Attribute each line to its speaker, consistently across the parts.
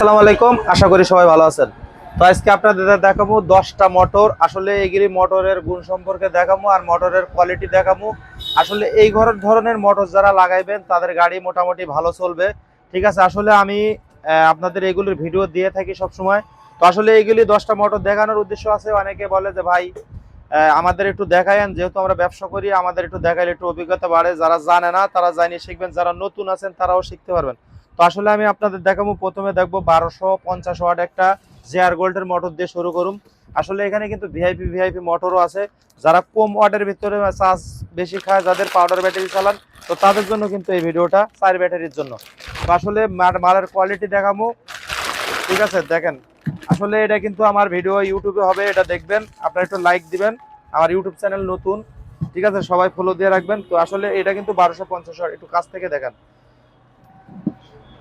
Speaker 1: আসসালামু আলাইকুম, আশা করি সবাই ভালো আছেন। তো আজকে আপনাদের দেখাবো 10টা মোটর। আসলে এগুলি মোটরের গুণ সম্পর্কে দেখাবো আর মোটরের কোয়ালিটি দেখাবো। আসলে এই ধরনের মোটর যারা লাগাইবেন তাদের গাড়ি মোটামুটি ভালো চলবে। ঠিক আছে, আসলে আমি আপনাদের এগুলির ভিডিও দিয়ে থাকি সব সময়। তো আসলে এইগুলি 10টা মোটর দেখানোর উদ্দেশ্য আছে। অনেকে বলে যে ভাই আমাদের একটু দেখায়েন, যেহেতু আমরা ব্যবসা করি আমাদের একটু দেখাইলে একটু অভিজ্ঞতা বাড়ে। যারা জানে না তারা জানিয়ে শিখবেন, যারা নতুন আছেন তারাও শিখতে পারবেন। তো আসলে আমি আপনাদের দেখাবো, প্রথমে দেখবো 1250 ওয়াট একটা জেআর গোল্ডের মোটর দিয়ে শুরু করুন। আসলে এখানে কিন্তু ভিআইপি মোটরও আছে। যারা কম ওয়াটের ভিতরে চার্জ বেশি খায়, যাদের পাউডার ব্যাটারি চালান, তো তাদের জন্য কিন্তু এই ভিডিওটা 4 ব্যাটারির জন্য। তো আসলে মালের কোয়ালিটি দেখাবো। ঠিক আছে, দেখেন আসলে এটা কিন্তু আমার ভিডিও ইউটিউবে হবে, এটা দেখবেন, আপনারা একটু লাইক দিবেন। আমার ইউটিউব চ্যানেল নতুন, ঠিক আছে, সবাই ফলো দিয়ে রাখবেন। তো আসলে এটা কিন্তু 1250 ওয়াট, একটু কাছ থেকে দেখেন।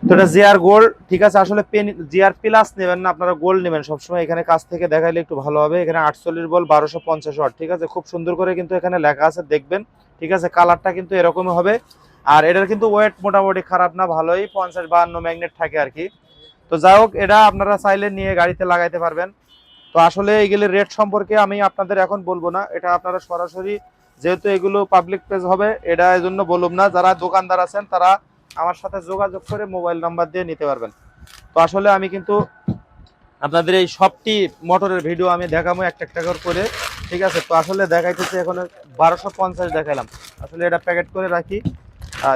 Speaker 1: তো এটা জিআর গোল্ড, ঠিক আছে। আসলে পেন জিআর প্লাস নেবেন না, আপনারা গোল্ড নেবেন সবসময়। এখানে কাছ থেকে দেখাইলে একটু ভালো হবে। এখানে 48 ভোল্ট 1250 ওয়াট, ঠিক আছে, খুব সুন্দর করে কিন্তু এখানে লেখা আছে, দেখবেন। ঠিক আছে, কালারটা কিন্তু এরকমই হবে। আর এটার কিন্তু ওয়েট মোটামুটি খারাপ না, ভালোই 50-52 ম্যাগনেট থাকে আর কি। তো যাই হোক, এটা আপনারা চাইলে নিয়ে গাড়িতে লাগাইতে পারবেন। তো আসলে এইগুলি রেট সম্পর্কে আমি আপনাদের এখন বলবো না, এটা আপনারা সরাসরি, যেহেতু এগুলো পাবলিক পেজ হবে, এটা এই জন্য বললাম না। যারা দোকানদার আছেন তারা আমার সাথে যোগাযোগ করে মোবাইল নাম্বার দিয়ে নিতে পারবেন। তো আসলে আমি কিন্তু আপনাদের এই সবটি মোটরের ভিডিও আমি দেখাবো একটা একটা করে। ঠিক আছে, তো আসলে দেখাইতেছি এখন 1250 দেখালাম। আসলে এটা প্যাকেট করে রাখি।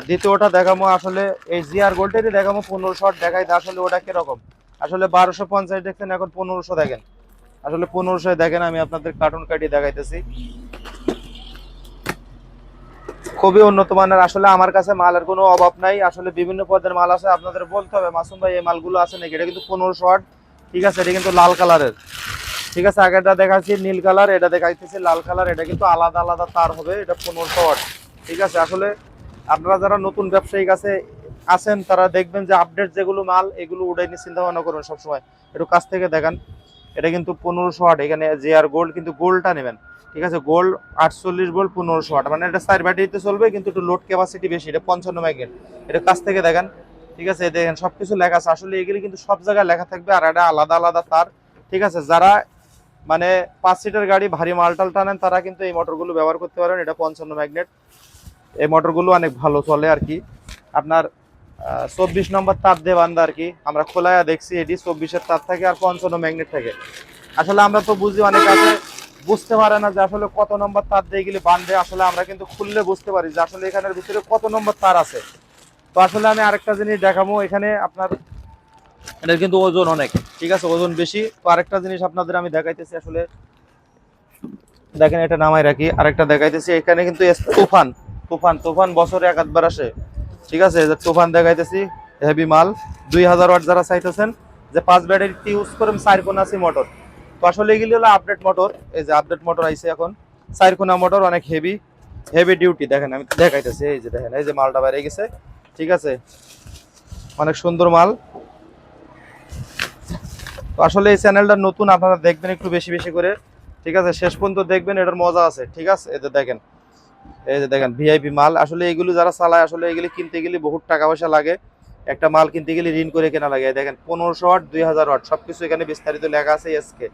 Speaker 1: দ্বিতীয়টা দেখাবো, আসলে এই জিআর গোল্ডেরই দেখাবো 1500 দেখাইতে। আসলে ওটা কিরকম, আসলে 1250 দেখছেন, এখন 1500 দেখেন। আসলে 1500 দেখেন, আমি আপনাদের কার্টুন কাটি দেখাইতেছি, খুবই উন্নত মানের। আসলে আমার কাছে মালের কোনো অভাব নাই। আসলে বিভিন্ন পদের মাল আছে, আপনাদের বলতে হবে মাসুম ভাই এই মালগুলো আছে নাকি। এটা কিন্তু 1500 ওয়াট, ঠিক আছে। এটা কিন্তু লাল কালারের, ঠিক আছে। আগেটা দেখাচ্ছি নীল কালার, এটা দেখাইতেছি লাল কালার। এটা কিন্তু আলাদা আলাদা তার হবে। এটা 1500 ওয়াট, ঠিক আছে। আসলে আপনারা যারা নতুন ব্যবসায়ী কাছে আছেন তারা দেখবেন যে আপডেট যেগুলো মাল, এগুলো উঠাই নিয়ে চিন্তা ভাবনা করবেন সবসময়। একটু কাছ থেকে দেখান। এটা কিন্তু 1500 ওয়াট। এখানে জিআর গোল্ড, কিন্তু গোল্ডটা নেবেন, ঠিক আছে। গোল্ড 48 ভোল্ট 1500 ওয়াট, মানে এটা 4 ব্যাটারিতে চলবে, কিন্তু একটু লোড ক্যাপাসিটি বেশি। এটা 55 ম্যাগনেট। এটা কাছ থেকে দেখেন, ঠিক আছে। দেখেন সবকিছু লেখা আছে। আসলে এগুলি কিন্তু সব জায়গায় লেখা থাকবে, আর এটা আলাদা আলাদা তার, ঠিক আছে। যারা মানে 5 সিটের গাড়ি ভারী মালটাল টানেন তারা কিন্তু এই মোটরগুলো ব্যবহার করতে পারেন। এটা 55 ম্যাগনেট। এই মোটরগুলো অনেক ভালো চলে আর কি। আপনার 24 নম্বর তার দিয়ে বান্ধা আর কি। আমরা খোলায়া দেখছি, এটি 24-এর তার থাকে আর 55 ম্যাগনেট থাকে। আসলে আমরা তো বুঝি, অনেক আছে বুঝতে পারে না যে আসলে কত নম্বর তার দিয়ে গেলে বাঁধবে। আসলে আমরা কিন্তু খুললে বুঝতে পারি যে আসলে এখানের ভিতরে কত নম্বর তার আছে। তো আসলে আমি আরেকটা জিনিস দেখাবো, এখানে আপনার এটার কিন্তু ওজন অনেক, ঠিক আছে, ওজন বেশি। তো আরেকটা জিনিস আপনাদের আমি দেখাইতেছি। আসলে দেখেন, এটা নামাই রাখি, আরেকটা দেখাইতেছি। এখানে কিন্তু তুফান তুফান তুফান বছরে এক আধবার আসে, ঠিক আছে। যে তুফান দেখাইতেছি, হেভি মাল। 2000 ওয়াট যারা চাইতেছেন যে 5 ব্যাটারিতে ইউজ করেন 4 কোনা মোটর। তো আসলে এগুলি হলো আপডেট মোটর। এই যে আপডেট মোটর আইছে এখন, 4 কোনা মোটর, অনেক হেভি হেভি ডিউটি। দেখেন আমি দেখাইতেছি, এই যে দেখেন, এই যে মালটা বাইরে গেছে, ঠিক আছে, অনেক সুন্দর মাল। তো আসলে এই চ্যানেলটা নতুন, আপনারা দেখবেন একটু বেশি বেশি করে, ঠিক আছে, শেষ পর্যন্ত দেখবেন, এটার মজা আছে, ঠিক আছে। এই যে দেখেন, এই যে দেখেন ভিআইপি মাল। আসলে এগুলো যারা চালায়, আসলে এগুলি কিনতে গেলে বহুত টাকা পয়সা লাগে। একটা মাল কিনতে গেলে ঋণ করে কেনা লাগে। দেখেন 1500 ওয়াট 2000 ওয়াট সবকিছু এখানে বিস্তারিত লেখা আছে এসকে।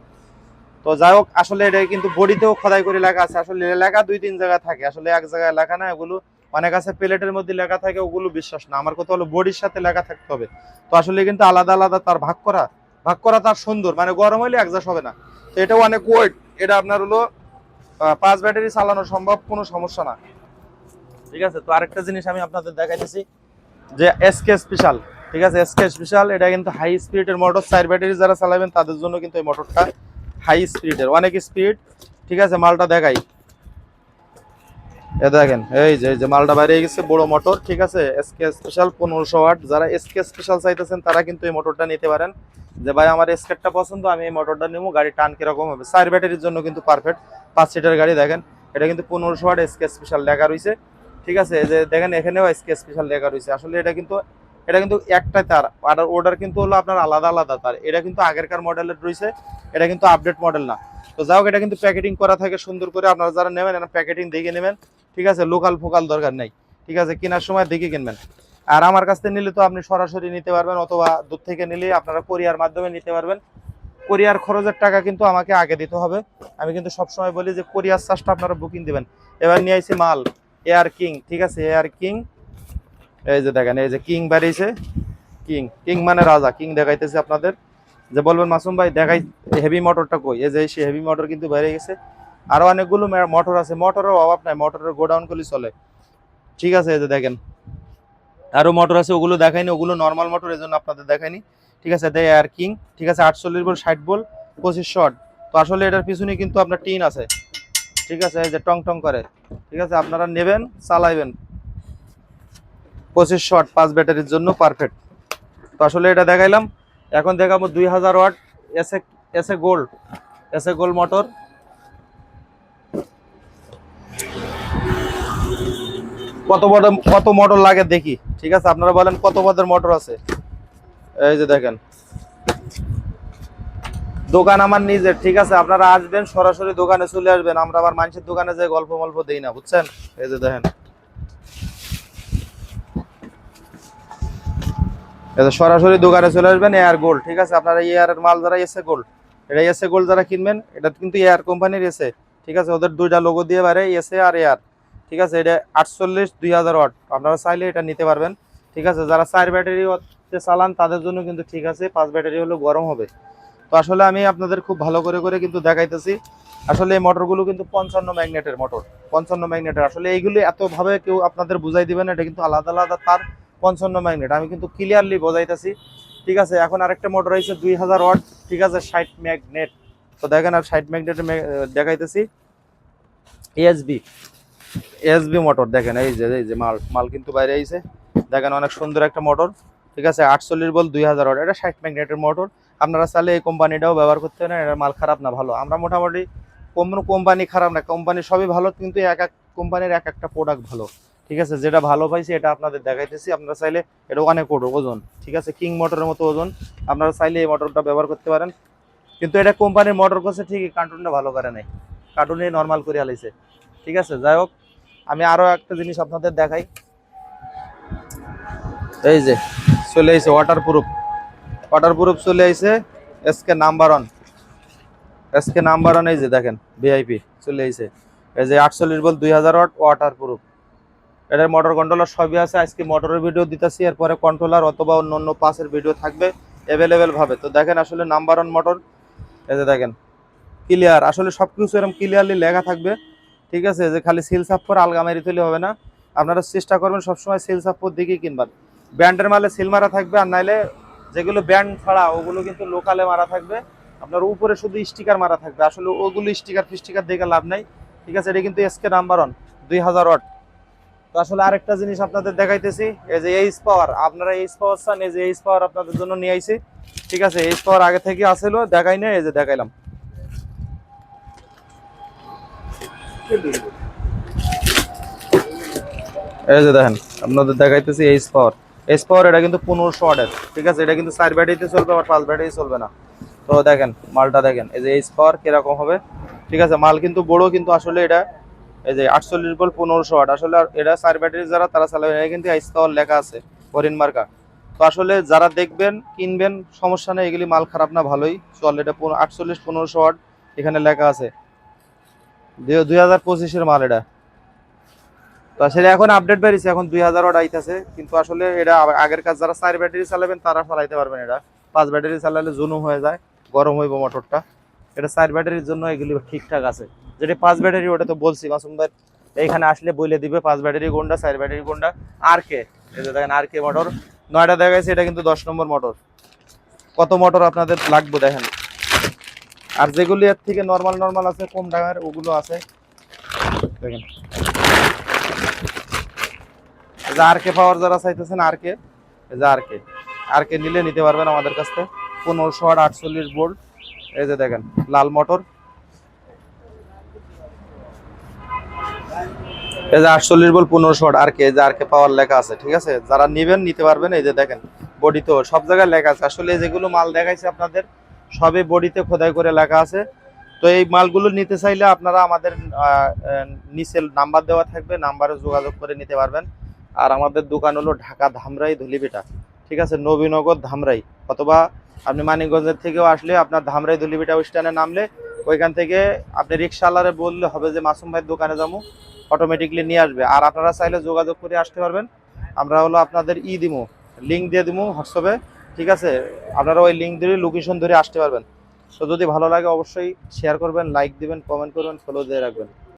Speaker 1: তো যাই হোক, আসলে এটা কিন্তু বডিতেও খোদাই করে লেখা আছে। আসলে লেখা 2-3 জায়গায় থাকে, আসলে এক জায়গায় লেখা না। এগুলো অনেক আছে প্লেটের মধ্যে লেখা থাকে, ওগুলো বিশ্বাস না। আমার কথা হলো বডির সাথে লেখা থাকতে হবে। তো আসলে কিন্তু আলাদা আলাদা তার ভাগ করা তার সুন্দর, মানে গরম হইলে একজাস্ট হবে না। তো এটাও অনেক ওয়েট। এটা আপনার হলো 5 ব্যাটারি চালানো সম্ভব, কোনো সমস্যা না, ঠিক আছে। তো আরেকটা জিনিস আমি আপনাদের দেখাইতেছি, যে এসকে স্পেশাল, ঠিক আছে। এসকে স্পেশাল এটা কিন্তু হাই স্পিডের মোটর। 4 ব্যাটারি যারা চালাবেন তাদের জন্য কিন্তু এই মোটরটা হাই স্পিডের, অনেক স্পিড, ঠিক আছে। মালটা দেখাই, এ দেখেন, এই যে মালটা বাইরে গেছে, বড় মোটর, ঠিক আছে। SK special 1500 watt. যারা এসকে স্পেশাল চাইতেছেন তারা কিন্তু এই মোটরটা নিতে পারেন। যে ভাই আমার এসকেটটা পছন্দ, আমি এই মোটরটা নেবো, গাড়ি টান কিরকম হবে। 4 ব্যাটারির জন্য কিন্তু পারফেক্ট। 5 সিটের গাড়ি। দেখেন এটা কিন্তু 1500 ওয়াট এসকে স্পেশাল লেখা রয়েছে, ঠিক আছে। এই যে দেখেন এখানেও এসকে স্পেশাল লেখা রয়েছে। আসলে এটা কিন্তু একটাই তার, আর ওটার কিন্তু হলো আপনার আলাদা আলাদা তার। এটা কিন্তু আগেরকার মডেলের রয়েছে, এটা কিন্তু আপডেট মডেল না। তো যাই হোক, এটা কিন্তু প্যাকেটিং করা থাকে সুন্দর করে। আপনারা যারা নেবেন এটা প্যাকেটিং দেখে নেবেন, ঠিক আছে। লোকাল ফোকাল দরকার নাই, ঠিক আছে। কেনার সময় দেখে কিনবেন। আর আমার কাছ থেকে নিলে তো আপনি সরাসরি নিতে পারবেন, অথবা দূর থেকে নিলে আপনারা কোরিয়ার মাধ্যমে নিতে পারবেন। কোরিয়ার খরচের টাকা কিন্তু আমাকে আগে দিতে হবে। আমি কিন্তু সবসময় বলি যে কোরিয়ার চার্জটা আপনারা বুকিং দিবেন। এবার নিয়ে আইছি মাল এয়ার কিং, ঠিক আছে, এয়ার কিং। এই যে দেখেন, এই যে কিং বেরিয়েছে, কিং, কিং মানে রাজা, কিং দেখাইতেছে আপনাদের। যে বলবেন মাসুম ভাই দেখাই হেভি মোটরটা কই, এই যে সেই হেভি মোটর কিন্তু বেরিয়ে গেছে। আরো অনেকগুলো মোটর আছে, মোটরের অভাব নাই, মোটরের গোডাউন করলে চলে, ঠিক আছে। এই যে দেখেন আরো মোটর আছে, ওগুলো দেখাইনি, ওগুলো নর্মাল মোটর, এই জন্য আপনাদের দেখাইনি, ঠিক আছে। এয়ার কিং, ঠিক আছে, 48 ভোল্ট 60 ভোল্ট 25 শট। তো আসলে এটার পিছনে কিন্তু আপনার টিন আছে, ঠিক আছে, এই যে টং টং করে, ঠিক আছে। আপনারা নেবেন, চালাইবেন, 25 শট 5 ব্যাটারির জন্য পারফেক্ট। তো আসলে এটা দেখাইলাম। এখন দেখাবো 2000 watt SA SA gold, SA gold motor. কত মোটর লাগে দেখি, ঠিক আছে, আপনারা বলেন কত পদের মোটর আছে। এই যে দেখেন, দোকান আমার নিজের, ঠিক আছে, আপনারা আসবেন সরাসরি দোকানে চলে আসবেন, আমরা আবার মানুষের দোকানে যে গল্প মল্প দেই না, বুঝছেন। এই যে দেখেন, এই যে সরাসরি দোকানে চলে আসবেন, এয়ার গোল্ড, ঠিক আছে। আপনারা এয়ারের মাল যারা এসে গোল্ড, এটা এসে গোল্ড যারা কিনবেন, এটা কিন্তু এয়ার কোম্পানির এসে, ঠিক আছে, ওদের দুইটা লোগো দিয়ে বাইরে এসে আর এয়ার, ঠিক আছে। এটা 48 2000 ওয়াট, আপনারা চাইলে এটা নিতে পারবেন, ঠিক আছে। যারা 4 ব্যাটারি চালান তাদের জন্য কিন্তু ঠিক আছে, 5 ব্যাটারি হলে গরম হবে। তো আসলে আমি আপনাদের খুব ভালো করে করে কিন্তু দেখাইতেছি। আসলে এই মোটরগুলো কিন্তু 55 ম্যাগনেটের মোটর, 55 ম্যাগনেটের। আসলে এইগুলি এতভাবে কেউ আপনাদের বুঝাই দিবেন, এটা কিন্তু আলাদা আলাদা তার 55 ম্যাগনেট, আমি কিন্তু ক্লিয়ারলি বোঝাইতেছি, ঠিক আছে। এখন আরেকটা মোটর হয়েছে 2000 ওয়াট, ঠিক আছে, 60 ম্যাগনেট। তো দেখেন আর 60 ম্যাগনেটের দেখাইতেছি, এএসবি, এএসবি মোটর দেখেন, এই যে মাল মাল কিন্তু বাইরে আইছে, দেখেন অনেক সুন্দর একটা মোটর, ঠিক আছে। 48 ভোল্ট 2000 ওয়াট, এটা 60 ম্যাগনেটের মোটর। আপনারা চাইলে এই কোম্পানিটাও ব্যবহার করতে পারেন, এটার মাল খারাপ না, ভালো। আমরা মোটামুটি কোনো কোম্পানি খারাপ না, কোম্পানি সবই ভালো, কিন্তু এক এক কোম্পানির এক একটা প্রোডাক্ট ভালো, ঠিক আছে। যেটা ভালো পাইছি এটা আপনাদের দেখাইতেছি। আপনারা চাইলে এটা অনেক ওজন, ঠিক আছে, কিং মোটরের মতো ওজন। আপনারা চাইলে এই মোটরটা ব্যবহার করতে পারেন, কিন্তু এটা কোম্পানির মোটর করছে ঠিকই, কার্টুনটা ভালো করে নাই, কার্টুনে নর্মাল করে আলাইছে, ঠিক আছে। যাই হোক, আমি আরো একটা জিনিস আপনাদের দেখাই। এই যে চলে আইছে ওয়াটারপ্রুফ, ওয়াটারপ্রুফ চলে আইছে, এসকে নাম্বার 1, এসকে নাম্বার 1। এই যে দেখেন ভিআইপি চলে আইছে, এই যে 48 ভোল্ট 2000 ওয়াট ওয়াটারপ্রুফ। এটার মোটর কন্ট্রোলার সবই আছে, আজকে মোটরের ভিডিও দিতেছি, এরপরে কন্ট্রোলার অথবা অন্য অন্য পাসের ভিডিও থাকবে অ্যাভেলেবেল ভাবে। তো দেখেন আসলে নাম্বার 1 মোটর, এই যে দেখেন ক্লিয়ার, আসলে সবকিছু এরকম ক্লিয়ারলি লেখা থাকবে, ঠিক আছে। যে খালি সিল সাপ করে আলগা মেরে তুলে হবে না, আপনারা চেষ্টা করবেন সবসময় সিল সাপোর দিকেই কিনবেন। ব্যান্ডের মালে সিল মারা থাকবে, আর নাইলে যেগুলো ব্যান্ড ছাড়া ওগুলো কিন্তু লোকালে মারা থাকবে, আপনার উপরে শুধু স্টিকার মারা থাকবে, আসলে ওগুলো স্টিকার ফিস্টিকার দেখে লাভ নাই, ঠিক আছে। এটা কিন্তু এসকে নাম্বার 1 2000 ওয়াট। তো আসলে আরেকটা জিনিস আপনাদের দেখাইতেছি, এই যে এইচ পাওয়ার, আপনারা এইচ পাওয়ার চান, এই যে এইচ পাওয়ার আপনাদের জন্য নিয়ে আইছি, ঠিক আছে। এইচ পাওয়ার আগে থেকে আসলো, দেখাই না, এই যে দেখাইলাম। এই যে দেখেন আপনাদের দেখাইতেছি এইচ পাওয়ার, এইচ পাওয়ার এটা কিন্তু 1500 ওয়াটের, ঠিক আছে। এটা কিন্তু 4 ব্যাটারিতে চলবে, আবার 5 ব্যাটারি চলবে না। তো দেখেন মালটা দেখেন, এই যে এইচ পাওয়ার কিরকম হবে, ঠিক আছে। মাল কিন্তু বড়, কিন্তু আসলে এটা এই যে 48 ভোল্ট 1500 ওয়াট, আসলে এটা 4 ব্যাটারি যারা তারা চালাবে, এটা কিন্তু এইচ পাওয়ার লেখা আছে হরিণ মার্কা। তো আসলে যারা দেখবেন কিনবেন সমস্যা নেই, এগুলি মাল খারাপ না, ভালোই চল। এটা 48 1500 ওয়াট এখানে লেখা আছে, 2025-এর মাল এটা। তো আসলে এখন আপডেট বেরিয়েছে, এখন 2000 ওয়াট আইতেছে, কিন্তু আসলে এটা আগের কাজ যারা 4 ব্যাটারি চালাবেন তারা চালাইতে পারবেন। এটা 5 ব্যাটারি চালালে জুনুম হয়ে যায়, গরম হইব মোটরটা। এটা 4 ব্যাটারির জন্য এগুলি ঠিকঠাক আছে। যেটা 5 ব্যাটারি ওটা তো বলছি মাসুম ভাই, এইখানে আসলে বলে দিবে 5 ব্যাটারি কোনটা 4 ব্যাটারি কোনটা। আর কে, এই যে দেখেন আর কে মোটর 9টা দেখাইছে, এটা কিন্তু 10 নম্বর মোটর। কত মোটর আপনাদের লাগবে দেখেন, আর যেগুলি এর থেকে নর্মাল নর্মাল আছে কম দামের ওগুলো আছে দেখেন। আর কে পাওয়ার যারা চাইতেছেন, আর কে, এই যে আর কে নিলে নিতে পারবেন আমাদের কাছ থেকে, 1500 ওয়াট 48 ভোল্ট। এই যে দেখেন লাল মোটর, এই যে 48 ভোল্ট 1500 ওয়াট আর কে, এই যে আর কে পাওয়ার লেখা আছে, ঠিক আছে। যারা নেবেন নিতে পারবেন। এই যে দেখেন বডি তো সব জায়গায় লেখা আছে, আসলে যেগুলো মাল দেখাইছে আপনাদের সবই বডিতে খোদাই করে লেখা আছে। তো এই মালগুলো নিতে চাইলে আপনারা আমাদের নিচে নাম্বার দেওয়া থাকবে, নাম্বারে যোগাযোগ করে নিতে পারবেন। আর আমাদের দোকান হলো ঢাকা ধামরাই ধুলিবেটা, ঠিক আছে, নবীনগর ধামরাই, অথবা আপনি মানিকগঞ্জের থেকেও আসলে আপনার ধামরাই ধুলিবেটা স্ট্যান্ডে নামলে ওইখান থেকে আপনি রিক্সাওয়ালারে বললে হবে যে মাসুম ভাইয়ের দোকানে যাবো, অটোমেটিকলি নিয়ে আসবে। আর আপনারা চাইলে যোগাযোগ করে আসতে পারবেন, আমরা হলো আপনাদের দিমু, লিঙ্ক দিয়ে দিমু হোয়াটসঅ্যাপে, ঠিক আছে, আপনারা ওই লিঙ্ক ধরে লোকেশন ধরে আসতে পারবেন। তো যদি ভালো লাগে অবশ্যই শেয়ার করবেন, লাইক দিবেন, কমেন্ট করবেন, ফলো দিয়ে রাখবেন।